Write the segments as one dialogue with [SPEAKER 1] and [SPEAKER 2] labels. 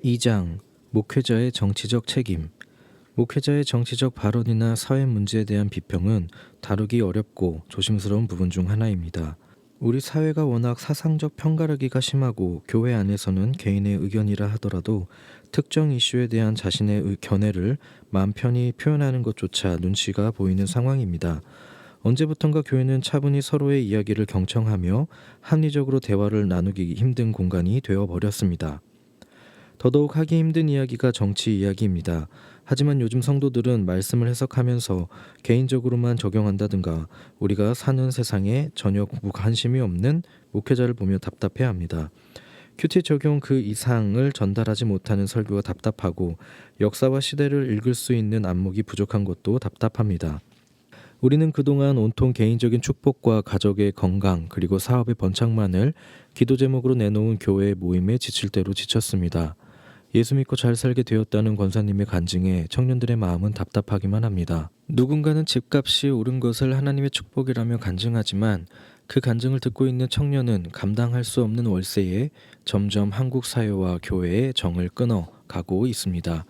[SPEAKER 1] 2장 목회자의 정치적 책임. 목회자의 정치적 발언이나 사회 문제에 대한 비평은 다루기 어렵고 조심스러운 부분 중 하나입니다. 우리 사회가 워낙 사상적 편가르기가 심하고 교회 안에서는 개인의 의견이라 하더라도 특정 이슈에 대한 자신의 견해를 마음 편히 표현하는 것조차 눈치가 보이는 상황입니다. 언제부턴가 교회는 차분히 서로의 이야기를 경청하며 합리적으로 대화를 나누기 힘든 공간이 되어버렸습니다. 더더욱 하기 힘든 이야기가 정치 이야기입니다. 하지만 요즘 성도들은 말씀을 해석하면서 개인적으로만 적용한다든가 우리가 사는 세상에 전혀 관심이 없는 목회자를 보며 답답해합니다. 큐티 적용 그 이상을 전달하지 못하는 설교가 답답하고 역사와 시대를 읽을 수 있는 안목이 부족한 것도 답답합니다. 우리는 그동안 온통 개인적인 축복과 가족의 건강 그리고 사업의 번창만을 기도 제목으로 내놓은 교회 모임에 지칠 대로 지쳤습니다. 예수 믿고 잘 살게 되었다는 권사님의 간증에 청년들의 마음은 답답하기만 합니다. 누군가는 집값이 오른 것을 하나님의 축복이라며 간증하지만 그 간증을 듣고 있는 청년은 감당할 수 없는 월세에 점점 한국 사회와 교회의 정을 끊어 가고 있습니다.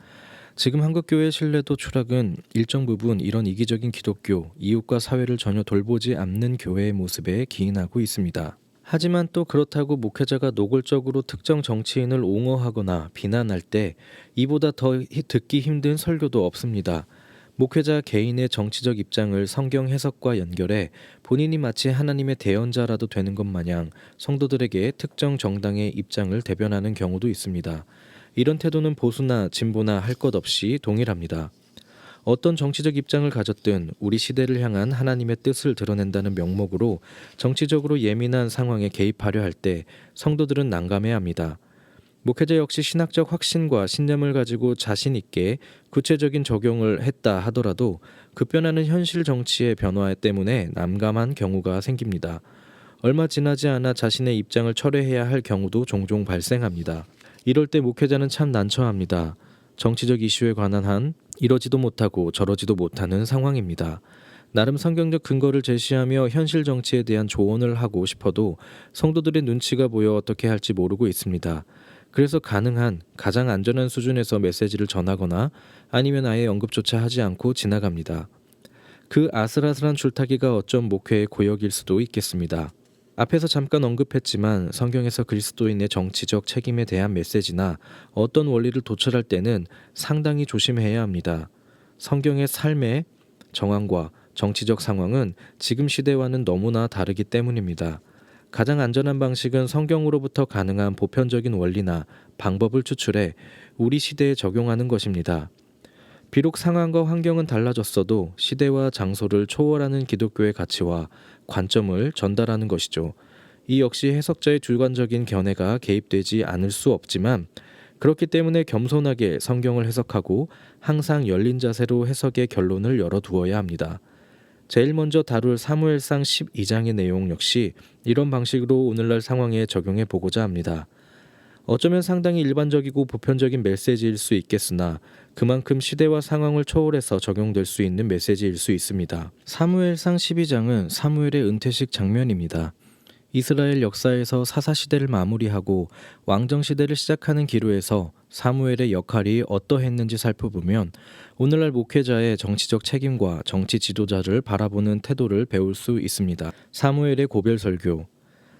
[SPEAKER 1] 지금 한국교회의 신뢰도 추락은 일정 부분 이런 이기적인 기독교, 이웃과 사회를 전혀 돌보지 않는 교회의 모습에 기인하고 있습니다. 하지만 또 그렇다고 목회자가 노골적으로 특정 정치인을 옹호하거나 비난할 때 이보다 더 듣기 힘든 설교도 없습니다. 목회자 개인의 정치적 입장을 성경 해석과 연결해 본인이 마치 하나님의 대언자라도 되는 것 마냥 성도들에게 특정 정당의 입장을 대변하는 경우도 있습니다. 이런 태도는 보수나 진보나 할 것 없이 동일합니다. 어떤 정치적 입장을 가졌든 우리 시대를 향한 하나님의 뜻을 드러낸다는 명목으로 정치적으로 예민한 상황에 개입하려 할 때 성도들은 난감해합니다. 목회자 역시 신학적 확신과 신념을 가지고 자신 있게 구체적인 적용을 했다 하더라도 급변하는 현실 정치의 변화 때문에 난감한 경우가 생깁니다. 얼마 지나지 않아 자신의 입장을 철회해야 할 경우도 종종 발생합니다. 이럴 때 목회자는 참 난처합니다. 정치적 이슈에 관한 한 이러지도 못하고 저러지도 못하는 상황입니다. 나름 성경적 근거를 제시하며 현실 정치에 대한 조언을 하고 싶어도 성도들의 눈치가 보여 어떻게 할지 모르고 있습니다. 그래서 가능한 가장 안전한 수준에서 메시지를 전하거나 아니면 아예 언급조차 하지 않고 지나갑니다. 그 아슬아슬한 줄타기가 어쩜 목회의 고역일 수도 있겠습니다. 앞에서 잠깐 언급했지만 성경에서 그리스도인의 정치적 책임에 대한 메시지나 어떤 원리를 도출할 때는 상당히 조심해야 합니다. 성경의 삶의 정황과 정치적 상황은 지금 시대와는 너무나 다르기 때문입니다. 가장 안전한 방식은 성경으로부터 가능한 보편적인 원리나 방법을 추출해 우리 시대에 적용하는 것입니다. 비록 상황과 환경은 달라졌어도 시대와 장소를 초월하는 기독교의 가치와 관점을 전달하는 것이죠. 이 역시 해석자의 주관적인 견해가 개입되지 않을 수 없지만 그렇기 때문에 겸손하게 성경을 해석하고 항상 열린 자세로 해석의 결론을 열어두어야 합니다. 제일 먼저 다룰 사무엘상 12장의 내용 역시 이런 방식으로 오늘날 상황에 적용해 보고자 합니다. 어쩌면 상당히 일반적이고 보편적인 메시지일 수 있겠으나 그만큼 시대와 상황을 초월해서 적용될 수 있는 메시지일 수 있습니다. 사무엘상 12장은 사무엘의 은퇴식 장면입니다. 이스라엘 역사에서 사사시대를 마무리하고 왕정시대를 시작하는 기로에서 사무엘의 역할이 어떠했는지 살펴보면 오늘날 목회자의 정치적 책임과 정치 지도자를 바라보는 태도를 배울 수 있습니다. 사무엘의 고별설교.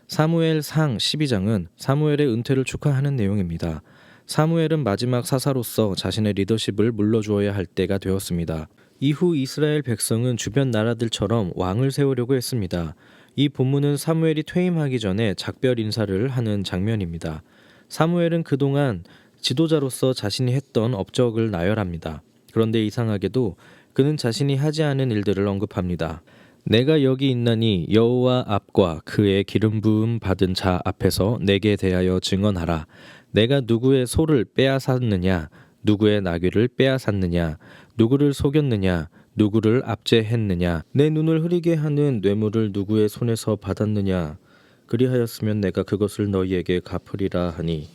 [SPEAKER 1] 사무엘상 12장은 사무엘의 은퇴를 축하하는 내용입니다. 사무엘은 마지막 사사로서 자신의 리더십을 물러주어야 할 때가 되었습니다. 이후 이스라엘 백성은 주변 나라들처럼 왕을 세우려고 했습니다. 이 본문은 사무엘이 퇴임하기 전에 작별 인사를 하는 장면입니다. 사무엘은 그동안 지도자로서 자신이 했던 업적을 나열합니다. 그런데 이상하게도 그는 자신이 하지 않은 일들을 언급합니다. 내가 여기 있나니 여호와 앞과 그의 기름 부음 받은 자 앞에서 내게 대하여 증언하라. 내가 누구의 소를 빼앗았느냐, 누구의 나귀를 빼앗았느냐, 누구를 속였느냐, 누구를 압제했느냐, 내 눈을 흐리게 하는 뇌물을 누구의 손에서 받았느냐. 그리하였으면 내가 그것을 너희에게 갚으리라 하니.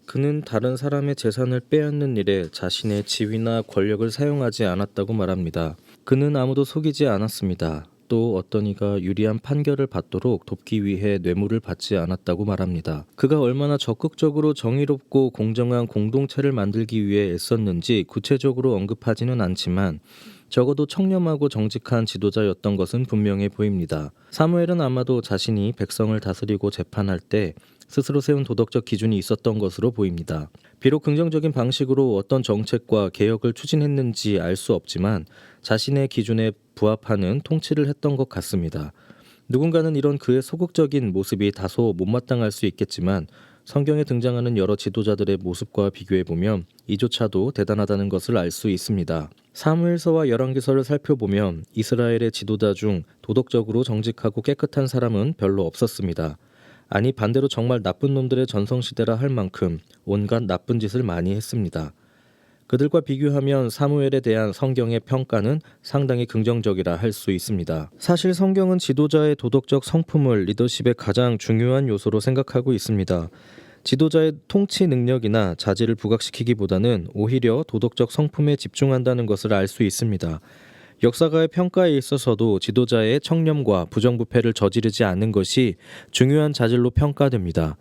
[SPEAKER 1] 그는 다른 사람의 재산을 빼앗는 일에 자신의 지위나 권력을 사용하지 않았다고 말합니다. 그는 아무도 속이지 않았습니다. 또 어떤 이가 유리한 판결을 받도록 돕기 위해 뇌물을 받지 않았다고 말합니다. 그가 얼마나 적극적으로 정의롭고 공정한 공동체를 만들기 위해 애썼는지 구체적으로 언급하지는 않지만 적어도 청렴하고 정직한 지도자였던 것은 분명해 보입니다. 사무엘은 아마도 자신이 백성을 다스리고 재판할 때 스스로 세운 도덕적 기준이 있었던 것으로 보입니다. 비록 긍정적인 방식으로 어떤 정책과 개혁을 추진했는지 알 수 없지만 자신의 기준에 부합하는 통치를 했던 것 같습니다. 누군가는 이런 그의 소극적인 모습이 다소 못마땅할 수 있겠지만 성경에 등장하는 여러 지도자들의 모습과 비교해보면 이조차도 대단하다는 것을 알 수 있습니다. 사무엘서와 열왕기서를 살펴보면 이스라엘의 지도자 중 도덕적으로 정직하고 깨끗한 사람은 별로 없었습니다. 아니 반대로 정말 나쁜 놈들의 전성시대라 할 만큼 온갖 나쁜 짓을 많이 했습니다. 그들과 비교하면 사무엘에 대한 성경의 평가는 상당히 긍정적이라 할 수 있습니다. 사실 성경은 지도자의 도덕적 성품을 리더십의 가장 중요한 요소로 생각하고 있습니다. 지도자의 통치 능력이나 자질을 부각시키기보다는 오히려 도덕적 성품에 집중한다는 것을 알 수 있습니다. 역사가의 평가에 있어서도 지도자의 청렴과 부정부패를 저지르지 않는 것이 중요한 자질로 평가됩니다.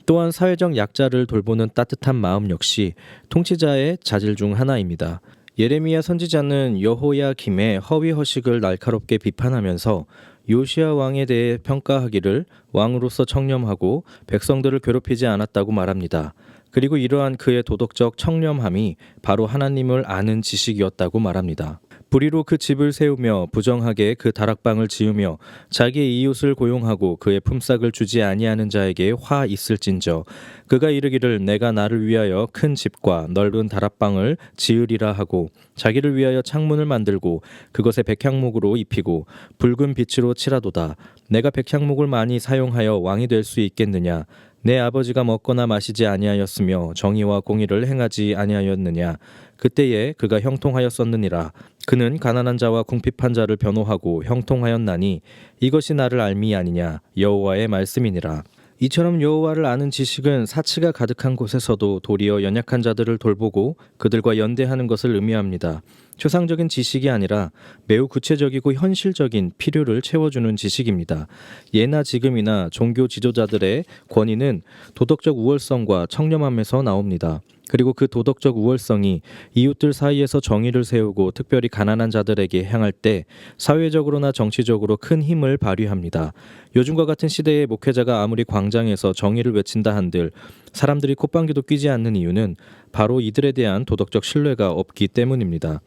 [SPEAKER 1] 또한 사회적 약자를 돌보는 따뜻한 마음 역시 통치자의 자질 중 하나입니다. 예레미야 선지자는 여호야김의 허위허식을 날카롭게 비판하면서 요시야 왕에 대해 평가하기를 왕으로서 청렴하고 백성들을 괴롭히지 않았다고 말합니다. 그리고 이러한 그의 도덕적 청렴함이 바로 하나님을 아는 지식이었다고 말합니다. 불의로 그 집을 세우며 부정하게 그 다락방을 지으며 자기의 이웃을 고용하고 그의 품삯을 주지 아니하는 자에게 화 있을진저 그가 이르기를 내가 나를 위하여 큰 집과 넓은 다락방을 지으리라 하고 자기를 위하여 창문을 만들고 그것에 백향목으로 입히고 붉은 빛으로 칠하도다. 내가 백향목을 많이 사용하여 왕이 될 수 있겠느냐? 내 아버지가 먹거나 마시지 아니하였으며 정의와 공의를 행하지 아니하였느냐? 그때에 그가 형통하였었느니라. 그는 가난한 자와 궁핍한 자를 변호하고 형통하였나니 이것이 나를 알미 아니냐? 여호와의 말씀이니라. 이처럼 여호와를 아는 지식은 사치가 가득한 곳에서도 도리어 연약한 자들을 돌보고 그들과 연대하는 것을 의미합니다. 추상적인 지식이 아니라 매우 구체적이고 현실적인 필요를 채워주는 지식입니다. 예나 지금이나 종교 지도자들의 권위는 도덕적 우월성과 청렴함에서 나옵니다. 그리고 그 도덕적 우월성이 이웃들 사이에서 정의를 세우고 특별히 가난한 자들에게 향할 때 사회적으로나 정치적으로 큰 힘을 발휘합니다. 요즘과 같은 시대에 목회자가 아무리 광장에서 정의를 외친다 한들 사람들이 콧방귀도 뀌지 않는 이유는 바로 이들에 대한 도덕적 신뢰가 없기 때문입니다.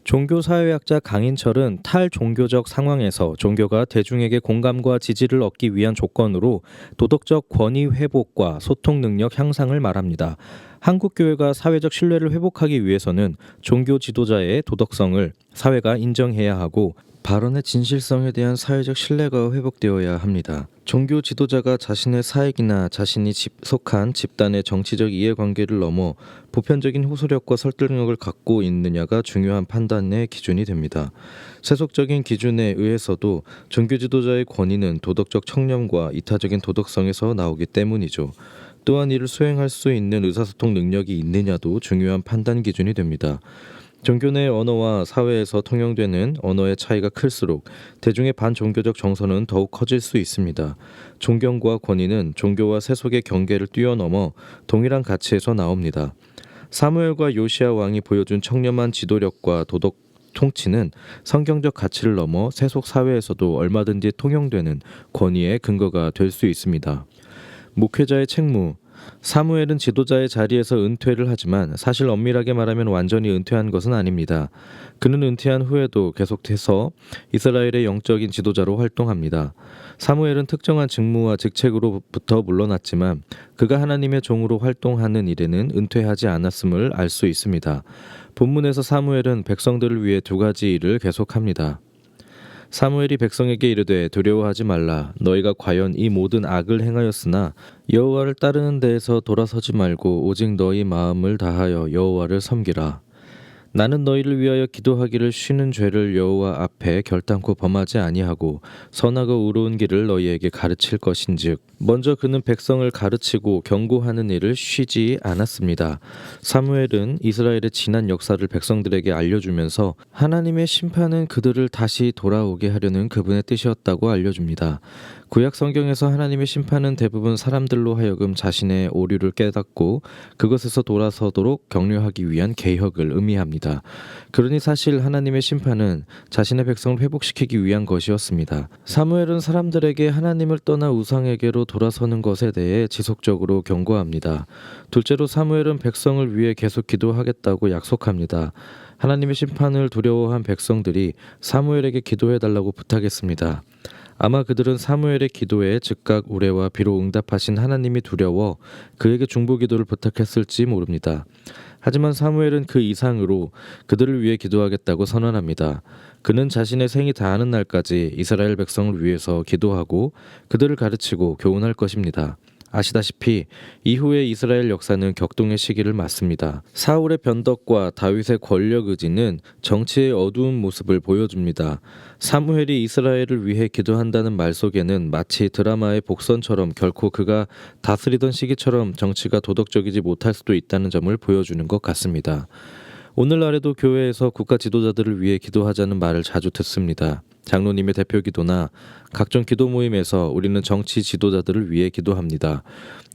[SPEAKER 1] 종교사회학자 강인철은 탈종교적 상황에서 종교가 대중에게 공감과 지지를 얻기 위한 조건으로 도덕적 권위 회복과 소통 능력 향상을 말합니다. 한국 교회가 사회적 신뢰를 회복하기 위해서는 종교 지도자의 도덕성을 사회가 인정해야 하고 발언의 진실성에 대한 사회적 신뢰가 회복되어야 합니다. 종교 지도자가 자신의 사익이나 자신이 속한 집단의 정치적 이해관계를 넘어 보편적인 호소력과 설득력을 갖고 있느냐가 중요한 판단의 기준이 됩니다. 세속적인 기준에 의해서도 종교 지도자의 권위는 도덕적 청렴과 이타적인 도덕성에서 나오기 때문이죠. 또한 이를 수행할 수 있는 의사소통 능력이 있느냐도 중요한 판단 기준이 됩니다. 종교 내 언어와 사회에서 통용되는 언어의 차이가 클수록 대중의 반종교적 정서는 더욱 커질 수 있습니다. 존경과 권위는 종교와 세속의 경계를 뛰어넘어 동일한 가치에서 나옵니다. 사무엘과 요시야 왕이 보여준 청렴한 지도력과 도덕 통치는 성경적 가치를 넘어 세속 사회에서도 얼마든지 통용되는 권위의 근거가 될 수 있습니다. 목회자의 책무. 사무엘은 지도자의 자리에서 은퇴를 하지만 사실 엄밀하게 말하면 완전히 은퇴한 것은 아닙니다. 그는 은퇴한 후에도 계속해서 이스라엘의 영적인 지도자로 활동합니다. 사무엘은 특정한 직무와 직책으로부터 물러났지만 그가 하나님의 종으로 활동하는 일에는 은퇴하지 않았음을 알 수 있습니다. 본문에서 사무엘은 백성들을 위해 두 가지 일을 계속합니다. 사무엘이 백성에게 이르되 두려워하지 말라. 너희가 과연 이 모든 악을 행하였으나 여호와를 따르는 데에서 돌아서지 말고 오직 너희 마음을 다하여 여호와를 섬기라. 나는 너희를 위하여 기도하기를 쉬는 죄를 여호와 앞에 결단코 범하지 아니하고 선하고 의로운 길을 너희에게 가르칠 것인즉 먼저 그는 백성을 가르치고 경고하는 일을 쉬지 않았습니다. 사무엘은 이스라엘의 지난 역사를 백성들에게 알려주면서 하나님의 심판은 그들을 다시 돌아오게 하려는 그분의 뜻이었다고 알려줍니다. 구약 성경에서 하나님의 심판은 대부분 사람들로 하여금 자신의 오류를 깨닫고 그것에서 돌아서도록 격려하기 위한 개혁을 의미합니다. 그러니 사실 하나님의 심판은 자신의 백성을 회복시키기 위한 것이었습니다. 사무엘은 사람들에게 하나님을 떠나 우상에게로 돌아서는 것에 대해 지속적으로 경고합니다. 둘째로 사무엘은 백성을 위해 계속 기도하겠다고 약속합니다. 하나님의 심판을 두려워한 백성들이 사무엘에게 기도해달라고 부탁했습니다. 아마 그들은 사무엘의 기도에 즉각 우레와 비로 응답하신 하나님이 두려워 그에게 중보기도를 부탁했을지 모릅니다. 하지만 사무엘은 그 이상으로 그들을 위해 기도하겠다고 선언합니다. 그는 자신의 생이 다하는 날까지 이스라엘 백성을 위해서 기도하고 그들을 가르치고 교훈할 것입니다. 아시다시피 이후에 이스라엘 역사는 격동의 시기를 맞습니다. 사울의 변덕과 다윗의 권력 의지는 정치의 어두운 모습을 보여줍니다. 사무엘이 이스라엘을 위해 기도한다는 말 속에는 마치 드라마의 복선처럼 결코 그가 다스리던 시기처럼 정치가 도덕적이지 못할 수도 있다는 점을 보여주는 것 같습니다. 오늘날에도 교회에서 국가 지도자들을 위해 기도하자는 말을 자주 듣습니다. 장로님의 대표 기도나 각종 기도 모임에서 우리는 정치 지도자들을 위해 기도합니다.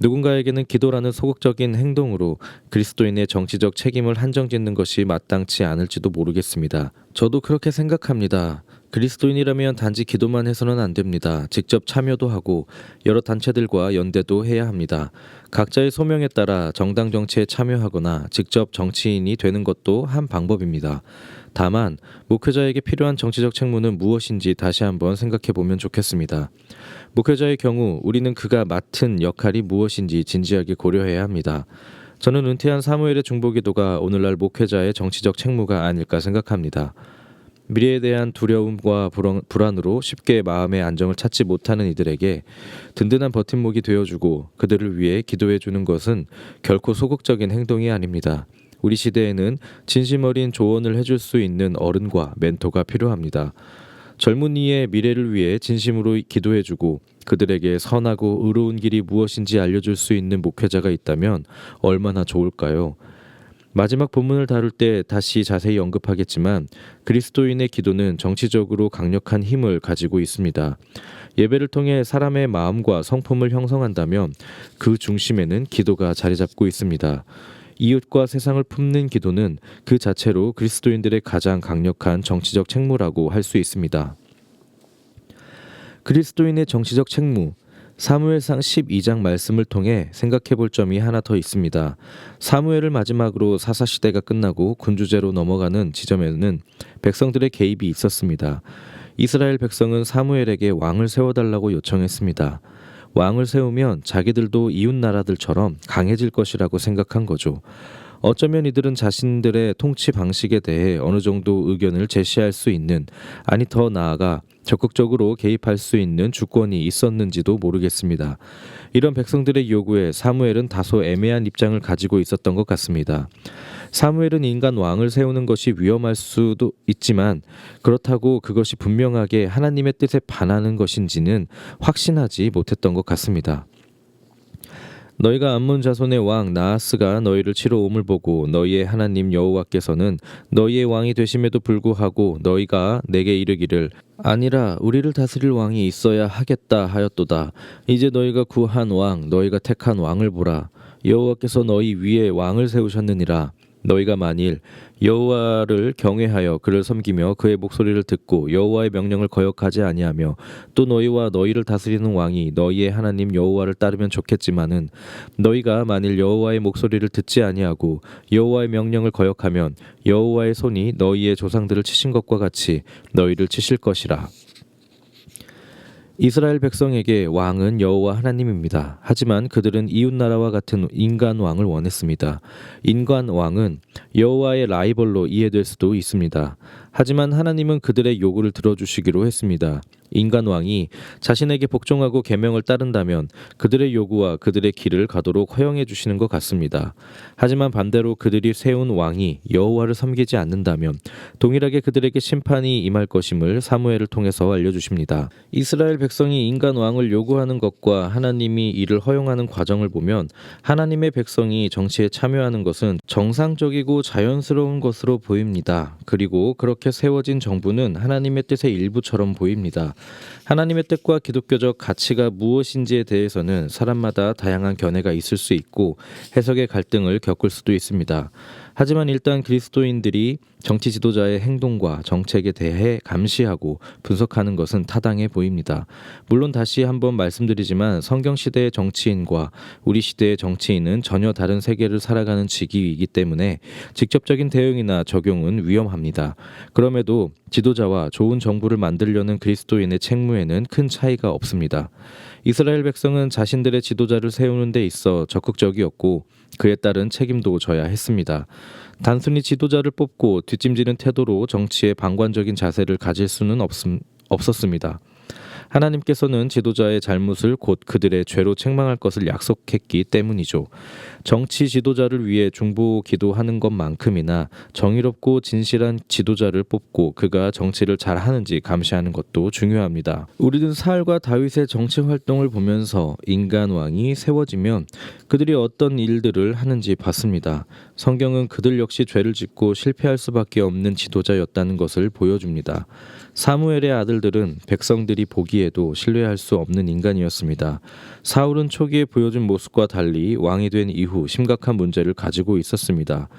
[SPEAKER 1] 누군가에게는 기도라는 소극적인 행동으로 그리스도인의 정치적 책임을 한정짓는 것이 마땅치 않을지도 모르겠습니다. 저도 그렇게 생각합니다. 그리스도인이라면 단지 기도만 해서는 안 됩니다. 직접 참여도 하고 여러 단체들과 연대도 해야 합니다. 각자의 소명에 따라 정당 정치에 참여하거나 직접 정치인이 되는 것도 한 방법입니다. 다만 목회자에게 필요한 정치적 책무는 무엇인지 다시 한번 생각해 보면 좋겠습니다. 목회자의 경우 우리는 그가 맡은 역할이 무엇인지 진지하게 고려해야 합니다. 저는 은퇴한 사무엘의 중보기도가 오늘날 목회자의 정치적 책무가 아닐까 생각합니다. 미래에 대한 두려움과 불안으로 쉽게 마음의 안정을 찾지 못하는 이들에게 든든한 버팀목이 되어주고 그들을 위해 기도해주는 것은 결코 소극적인 행동이 아닙니다. 우리 시대에는 진심 어린 조언을 해줄 수 있는 어른과 멘토가 필요합니다. 젊은이의 미래를 위해 진심으로 기도해주고 그들에게 선하고 의로운 길이 무엇인지 알려줄 수 있는 목회자가 있다면 얼마나 좋을까요? 마지막 본문을 다룰 때 다시 자세히 언급하겠지만 그리스도인의 기도는 정치적으로 강력한 힘을 가지고 있습니다. 예배를 통해 사람의 마음과 성품을 형성한다면 그 중심에는 기도가 자리 잡고 있습니다. 이웃과 세상을 품는 기도는 그 자체로 그리스도인들의 가장 강력한 정치적 책무라고 할 수 있습니다. 그리스도인의 정치적 책무, 사무엘상 12장 말씀을 통해 생각해 볼 점이 하나 더 있습니다. 사무엘을 마지막으로 사사시대가 끝나고 군주제로 넘어가는 지점에는 백성들의 개입이 있었습니다. 이스라엘 백성은 사무엘에게 왕을 세워달라고 요청했습니다. 왕을 세우면 자기들도 이웃 나라들처럼 강해질 것이라고 생각한 거죠. 어쩌면 이들은 자신들의 통치 방식에 대해 어느 정도 의견을 제시할 수 있는, 아니 더 나아가 적극적으로 개입할 수 있는 주권이 있었는지도 모르겠습니다. 이런 백성들의 요구에 사무엘은 다소 애매한 입장을 가지고 있었던 것 같습니다. 사무엘은 인간 왕을 세우는 것이 위험할 수도 있지만 그렇다고 그것이 분명하게 하나님의 뜻에 반하는 것인지는 확신하지 못했던 것 같습니다. 너희가 암몬 자손의 왕 나하스가 너희를 치러 옴을 보고 너희의 하나님 여호와께서는 너희의 왕이 되심에도 불구하고 너희가 내게 이르기를 아니라 우리를 다스릴 왕이 있어야 하겠다 하였도다. 이제 너희가 구한 왕 너희가 택한 왕을 보라. 여호와께서 너희 위에 왕을 세우셨느니라. 너희가 만일 여호와를 경외하여 그를 섬기며 그의 목소리를 듣고 여호와의 명령을 거역하지 아니하며 또 너희와 너희를 다스리는 왕이 너희의 하나님 여호와를 따르면 좋겠지만은 너희가 만일 여호와의 목소리를 듣지 아니하고 여호와의 명령을 거역하면 여호와의 손이 너희의 조상들을 치신 것과 같이 너희를 치실 것이라. 이스라엘 백성에게 왕은 여호와 하나님입니다. 하지만 그들은 이웃나라와 같은 인간 왕을 원했습니다. 인간 왕은 여호와의 라이벌로 이해될 수도 있습니다. 하지만 하나님은 그들의 요구를 들어주시기로 했습니다. 인간 왕이 자신에게 복종하고 계명을 따른다면 그들의 요구와 그들의 길을 가도록 허용해 주시는 것 같습니다. 하지만 반대로 그들이 세운 왕이 여호와를 섬기지 않는다면 동일하게 그들에게 심판이 임할 것임을 사무엘을 통해서 알려주십니다. 이스라엘 백성이 인간 왕을 요구하는 것과 하나님이 이를 허용하는 과정을 보면 하나님의 백성이 정치에 참여하는 것은 정상적이고 자연스러운 것으로 보입니다. 그리고 그렇게 세워진 정부는 하나님의 뜻의 일부처럼 보입니다. 하나님의 뜻과 기독교적 가치가 무엇인지에 대해서는 사람마다 다양한 견해가 있을 수 있고 해석의 갈등을 겪을 수도 있습니다. 하지만 일단 그리스도인들이 정치 지도자의 행동과 정책에 대해 감시하고 분석하는 것은 타당해 보입니다. 물론 다시 한번 말씀드리지만 성경 시대의 정치인과 우리 시대의 정치인은 전혀 다른 세계를 살아가는 직위이기 때문에 직접적인 대응이나 적용은 위험합니다. 그럼에도 지도자와 좋은 정부를 만들려는 그리스도인의 책무에는 큰 차이가 없습니다. 이스라엘 백성은 자신들의 지도자를 세우는 데 있어 적극적이었고 그에 따른 책임도 져야 했습니다. 단순히 지도자를 뽑고 뒷짐지는 태도로 정치에 방관적인 자세를 가질 수는 없었습니다. 하나님께서는 지도자의 잘못을 곧 그들의 죄로 책망할 것을 약속했기 때문이죠. 정치 지도자를 위해 중보 기도하는 것만큼이나 정의롭고 진실한 지도자를 뽑고 그가 정치를 잘하는지 감시하는 것도 중요합니다. 우리는 사울과 다윗의 정치 활동을 보면서 인간 왕이 세워지면 그들이 어떤 일들을 하는지 봤습니다. 성경은 그들 역시 죄를 짓고 실패할 수밖에 없는 지도자였다는 것을 보여줍니다. 사무엘의 아들들은 백성들이 보기에도 신뢰할 수 없는 인간이었습니다. 사울은 초기에 보여준 모습과 달리 왕이 된 이후 심각한 문제를 가지고 있었습니다.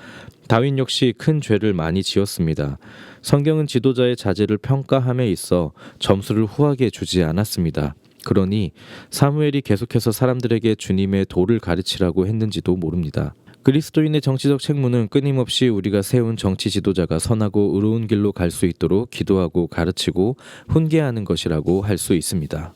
[SPEAKER 1] 다윗 역시 큰 죄를 많이 지었습니다. 성경은 지도자의 자질을 평가함에 있어 점수를 후하게 주지 않았습니다. 그러니 사무엘이 계속해서 사람들에게 주님의 도를 가르치라고 했는지도 모릅니다. 그리스도인의 정치적 책무는 끊임없이 우리가 세운 정치 지도자가 선하고 의로운 길로 갈 수 있도록 기도하고 가르치고 훈계하는 것이라고 할 수 있습니다.